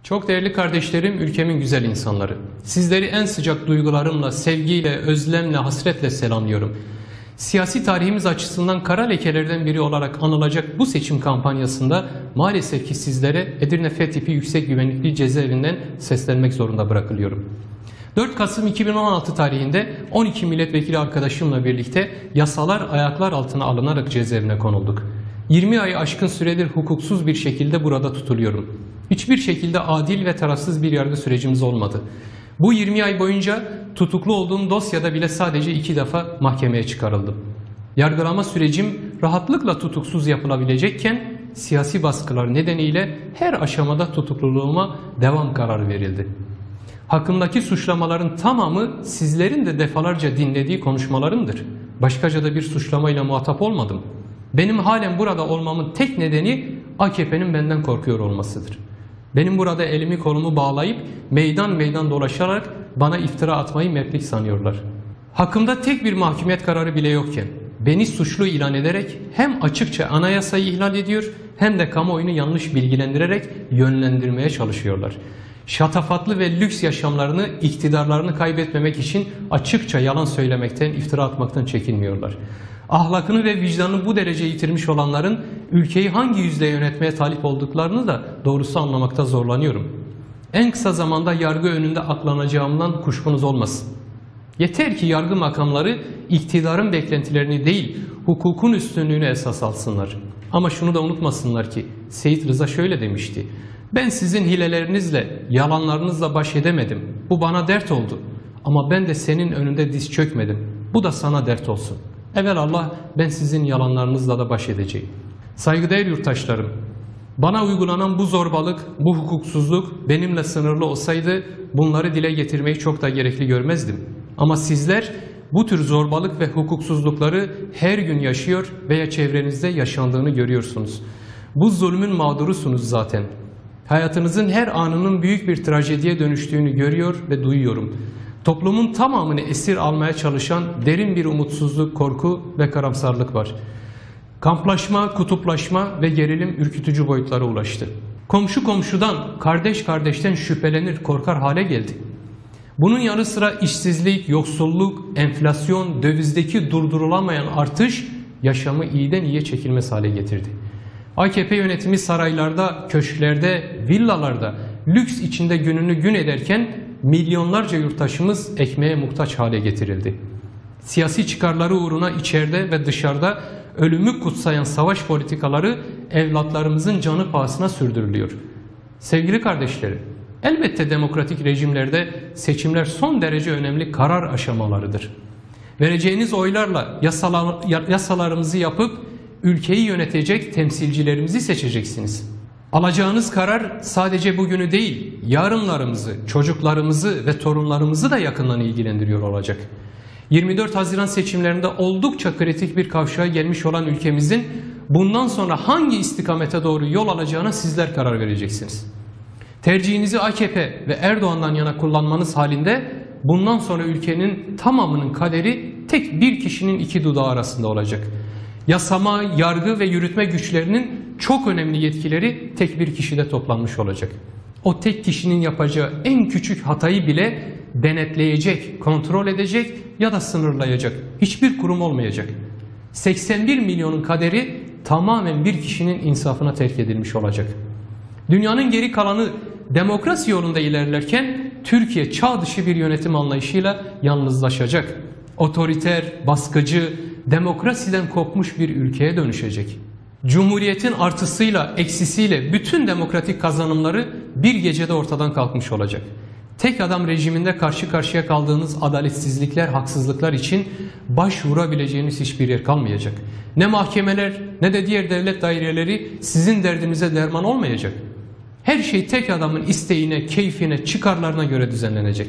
Çok değerli kardeşlerim, ülkemin güzel insanları. Sizleri en sıcak duygularımla, sevgiyle, özlemle, hasretle selamlıyorum. Siyasi tarihimiz açısından kara lekelerden biri olarak anılacak bu seçim kampanyasında maalesef ki sizlere Edirne F tipi yüksek güvenlikli cezaevinden seslenmek zorunda bırakılıyorum. 4 Kasım 2016 tarihinde 12 milletvekili arkadaşımla birlikte yasalar ayaklar altına alınarak cezaevine konulduk. 20 ayı aşkın süredir hukuksuz bir şekilde burada tutuluyorum. Hiçbir şekilde adil ve tarafsız bir yargı sürecimiz olmadı. Bu 20 ay boyunca tutuklu olduğum dosyada bile sadece 2 defa mahkemeye çıkarıldım. Yargılama sürecim rahatlıkla tutuksuz yapılabilecekken siyasi baskılar nedeniyle her aşamada tutukluluğuma devam kararı verildi. Hakkımdaki suçlamaların tamamı sizlerin de defalarca dinlediği konuşmalarımdır. Başkaca da bir suçlamayla muhatap olmadım. Benim halen burada olmamın tek nedeni AKP'nin benden korkuyor olmasıdır. Benim burada elimi kolumu bağlayıp meydan meydan dolaşarak bana iftira atmayı mertlik sanıyorlar. Hakkımda tek bir mahkumiyet kararı bile yokken beni suçlu ilan ederek hem açıkça anayasayı ihlal ediyor hem de kamuoyunu yanlış bilgilendirerek yönlendirmeye çalışıyorlar. Şatafatlı ve lüks yaşamlarını, iktidarlarını kaybetmemek için açıkça yalan söylemekten, iftira atmaktan çekinmiyorlar. Ahlakını ve vicdanını bu derece yitirmiş olanların ülkeyi hangi yüzle yönetmeye talip olduklarını da doğrusu anlamakta zorlanıyorum. En kısa zamanda yargı önünde aklanacağımdan kuşkunuz olmasın. Yeter ki yargı makamları iktidarın beklentilerini değil, hukukun üstünlüğünü esas alsınlar. Ama şunu da unutmasınlar ki Seyit Rıza şöyle demişti: "Ben sizin hilelerinizle, yalanlarınızla baş edemedim. Bu bana dert oldu. Ama ben de senin önünde diz çökmedim. Bu da sana dert olsun. Evelallah ben sizin yalanlarınızla da baş edeceğim." Saygıdeğer yurttaşlarım, bana uygulanan bu zorbalık, bu hukuksuzluk benimle sınırlı olsaydı bunları dile getirmeyi çok da gerekli görmezdim. Ama sizler bu tür zorbalık ve hukuksuzlukları her gün yaşıyor veya çevrenizde yaşandığını görüyorsunuz. Bu zulmün mağdurusunuz zaten. Hayatınızın her anının büyük bir trajediye dönüştüğünü görüyor ve duyuyorum. Toplumun tamamını esir almaya çalışan derin bir umutsuzluk, korku ve karamsarlık var. Kamplaşma, kutuplaşma ve gerilim ürkütücü boyutlara ulaştı. Komşu komşudan, kardeş kardeşten şüphelenir, korkar hale geldi. Bunun yanı sıra işsizlik, yoksulluk, enflasyon, dövizdeki durdurulamayan artış yaşamı iyiden iyiye çekilmez hale getirdi. AKP yönetimi saraylarda, köşklerde, villalarda, lüks içinde gününü gün ederken milyonlarca yurttaşımız ekmeğe muhtaç hale getirildi. Siyasi çıkarları uğruna içeride ve dışarıda ölümü kutsayan savaş politikaları evlatlarımızın canı pahasına sürdürülüyor. Sevgili kardeşlerim, elbette demokratik rejimlerde seçimler son derece önemli karar aşamalarıdır. Vereceğiniz oylarla yasalarımızı yapıp ülkeyi yönetecek temsilcilerimizi seçeceksiniz. Alacağınız karar sadece bugünü değil, yarınlarımızı, çocuklarımızı ve torunlarımızı da yakından ilgilendiriyor olacak. 24 Haziran seçimlerinde oldukça kritik bir kavşağa gelmiş olan ülkemizin bundan sonra hangi istikamete doğru yol alacağına sizler karar vereceksiniz. Tercihinizi AKP ve Erdoğan'dan yana kullanmanız halinde bundan sonra ülkenin tamamının kaderi tek bir kişinin iki dudağı arasında olacak. Yasama, yargı ve yürütme güçlerinin çok önemli yetkileri tek bir kişide toplanmış olacak. O tek kişinin yapacağı en küçük hatayı bile denetleyecek, kontrol edecek ya da sınırlayacak hiçbir kurum olmayacak. 81 milyonun kaderi tamamen bir kişinin insafına terk edilmiş olacak. Dünyanın geri kalanı demokrasi yolunda ilerlerken Türkiye çağ dışı bir yönetim anlayışıyla yalnızlaşacak. Otoriter, baskıcı, demokrasiden kopmuş bir ülkeye dönüşecek. Cumhuriyetin artısıyla, eksisiyle bütün demokratik kazanımları bir gecede ortadan kalkmış olacak. Tek adam rejiminde karşı karşıya kaldığınız adaletsizlikler, haksızlıklar için başvurabileceğiniz hiçbir yer kalmayacak. Ne mahkemeler ne de diğer devlet daireleri sizin derdinize derman olmayacak. Her şey tek adamın isteğine, keyfine, çıkarlarına göre düzenlenecek.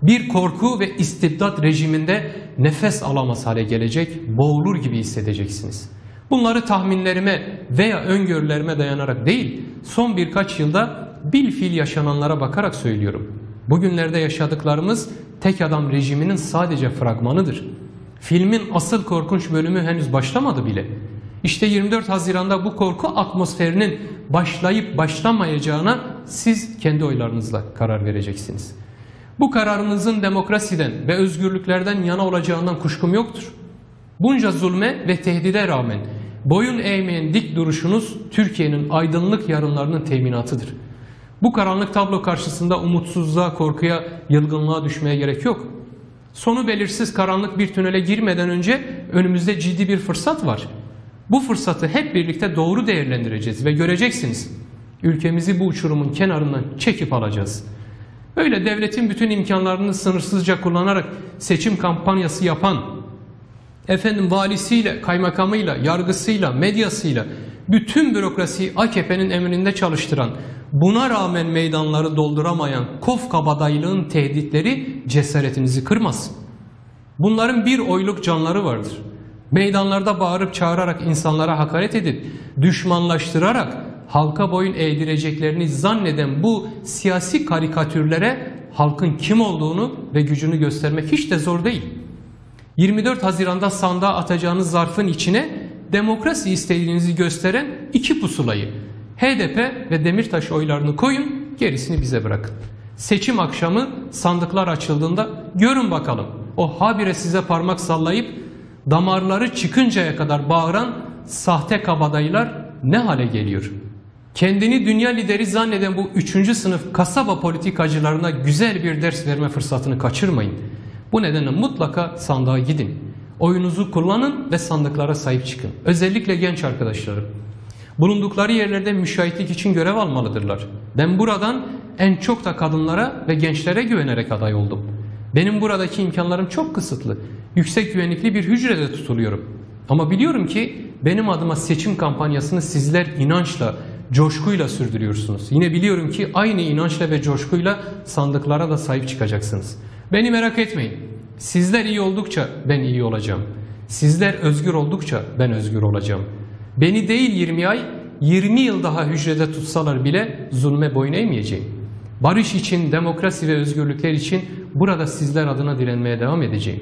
Bir korku ve istibdat rejiminde nefes alamaz hale gelecek, boğulur gibi hissedeceksiniz. Bunları tahminlerime veya öngörülerime dayanarak değil, son birkaç yılda bilfiil yaşananlara bakarak söylüyorum. Bugünlerde yaşadıklarımız tek adam rejiminin sadece fragmanıdır. Filmin asıl korkunç bölümü henüz başlamadı bile. İşte 24 Haziran'da bu korku atmosferinin başlayıp başlamayacağına siz kendi oylarınızla karar vereceksiniz. Bu kararınızın demokrasiden ve özgürlüklerden yana olacağından kuşkum yoktur. Bunca zulme ve tehdide rağmen boyun eğmeyen dik duruşunuz Türkiye'nin aydınlık yarınlarının teminatıdır. Bu karanlık tablo karşısında umutsuzluğa, korkuya, yılgınlığa düşmeye gerek yok. Sonu belirsiz karanlık bir tünele girmeden önce önümüzde ciddi bir fırsat var. Bu fırsatı hep birlikte doğru değerlendireceğiz ve göreceksiniz. Ülkemizi bu uçurumun kenarından çekip alacağız. Öyle devletin bütün imkanlarını sınırsızca kullanarak seçim kampanyası yapan, valisiyle, kaymakamıyla, yargısıyla, medyasıyla bütün bürokrasiyi AKP'nin emrinde çalıştıran, buna rağmen meydanları dolduramayan kof kabadaylığın tehditleri cesaretinizi kırmaz. Bunların bir oyluk canları vardır. Meydanlarda bağırıp çağırarak insanlara hakaret edip, düşmanlaştırarak halka boyun eğdireceklerini zanneden bu siyasi karikatürlere halkın kim olduğunu ve gücünü göstermek hiç de zor değil. 24 Haziran'da sandığa atacağınız zarfın içine demokrasi istediğinizi gösteren iki pusulayı, HDP ve Demirtaş oylarını koyun, gerisini bize bırakın. Seçim akşamı sandıklar açıldığında görün bakalım o habire size parmak sallayıp damarları çıkıncaya kadar bağıran sahte kabadayılar ne hale geliyor? Kendini dünya lideri zanneden bu 3. sınıf kasaba politikacılarına güzel bir ders verme fırsatını kaçırmayın. Bu nedenle mutlaka sandığa gidin. Oyunuzu kullanın ve sandıklara sahip çıkın. Özellikle genç arkadaşlarım. Bulundukları yerlerde müşahitlik için görev almalıdırlar. Ben buradan en çok da kadınlara ve gençlere güvenerek aday oldum. Benim buradaki imkanlarım çok kısıtlı. Yüksek güvenlikli bir hücrede tutuluyorum. Ama biliyorum ki benim adıma seçim kampanyasını sizler inançla, coşkuyla sürdürüyorsunuz. Yine biliyorum ki aynı inançla ve coşkuyla sandıklara da sahip çıkacaksınız. Beni merak etmeyin. Sizler iyi oldukça ben iyi olacağım. Sizler özgür oldukça ben özgür olacağım. Beni değil 20 ay, 20 yıl daha hücrede tutsalar bile zulme boyun eğmeyeceğim. Barış için, demokrasi ve özgürlükler için burada sizler adına direnmeye devam edeceğim.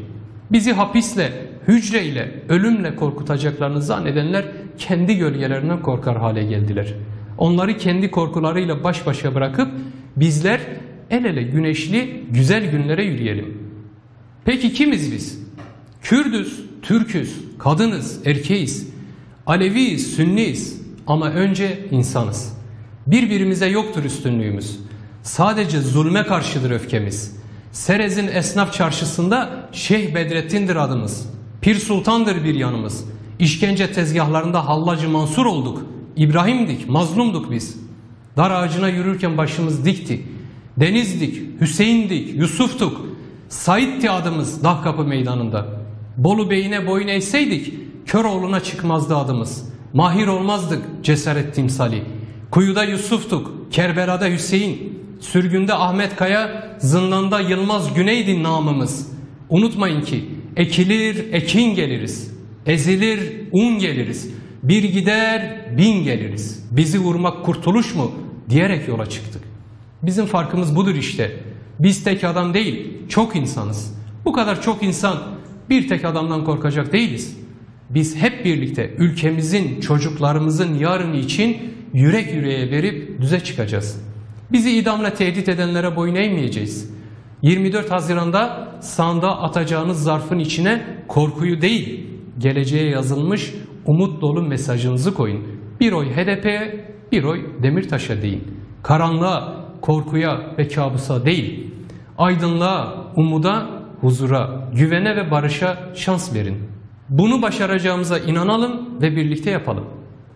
Bizi hapisle, hücreyle, ölümle korkutacaklarını zannedenler kendi gölgelerinden korkar hale geldiler. Onları kendi korkularıyla baş başa bırakıp bizler el ele güneşli güzel günlere yürüyelim. Peki kimiz biz? Kürdüz, Türküz, kadınız, erkeğiz, Aleviyiz, Sünniyiz ama önce insanız. Birbirimize yoktur üstünlüğümüz. Sadece zulme karşıdır öfkemiz. Serez'in esnaf çarşısında Şeyh Bedrettin'dir adımız. Pir Sultan'dır bir yanımız. İşkence tezgahlarında Hallacı Mansur olduk. İbrahim'dik, mazlumduk biz. Dar ağacına yürürken başımız dikti. Deniz'dik, Hüseyin'dik, Yusuf'tuk. Said'ti adımız Dahkapı meydanında. Bolu Bey'ine boyun eğseydik Köroğlu'na çıkmazdı adımız. Mahir olmazdık cesaret timsali. Kuyuda Yusuf'tuk, Kerbela'da Hüseyin. Sürgünde Ahmet Kaya, zindanda Yılmaz Güney'di namımız. Unutmayın ki ekilir ekin geliriz. Ezilir un geliriz. Bir gider bin geliriz. Bizi vurmak kurtuluş mu diyerek yola çıktık. Bizim farkımız budur işte. Biz tek adam değil, çok insanız. Bu kadar çok insan bir tek adamdan korkacak değiliz. Biz hep birlikte ülkemizin, çocuklarımızın yarını için yürek yüreğe verip düze çıkacağız. Bizi idamla tehdit edenlere boyun eğmeyeceğiz. 24 Haziran'da sandığa atacağınız zarfın içine korkuyu değil, geleceğe yazılmış umut dolu mesajınızı koyun. Bir oy HDP'ye, bir oy Demirtaş'a deyin. Karanlığa, korkuya ve kabusa değil, aydınlığa, umuda, huzura, güvene ve barışa şans verin. Bunu başaracağımıza inanalım ve birlikte yapalım.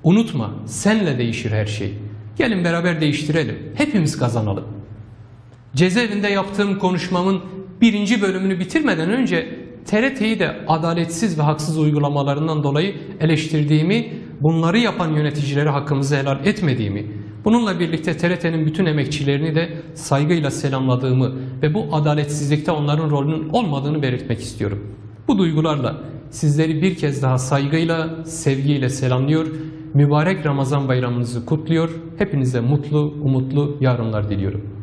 Unutma, senle değişir her şey. Gelin beraber değiştirelim, hepimiz kazanalım. Cezaevinde yaptığım konuşmamın 1. bölümünü bitirmeden önce TRT'yi de adaletsiz ve haksız uygulamalarından dolayı eleştirdiğimi, bunları yapan yöneticileri hakkımızı helal etmediğimi, bununla birlikte TRT'nin bütün emekçilerini de saygıyla selamladığımı ve bu adaletsizlikte onların rolünün olmadığını belirtmek istiyorum. Bu duygularla sizleri bir kez daha saygıyla, sevgiyle selamlıyor, mübarek Ramazan bayramınızı kutluyor, hepinize mutlu, umutlu yarınlar diliyorum.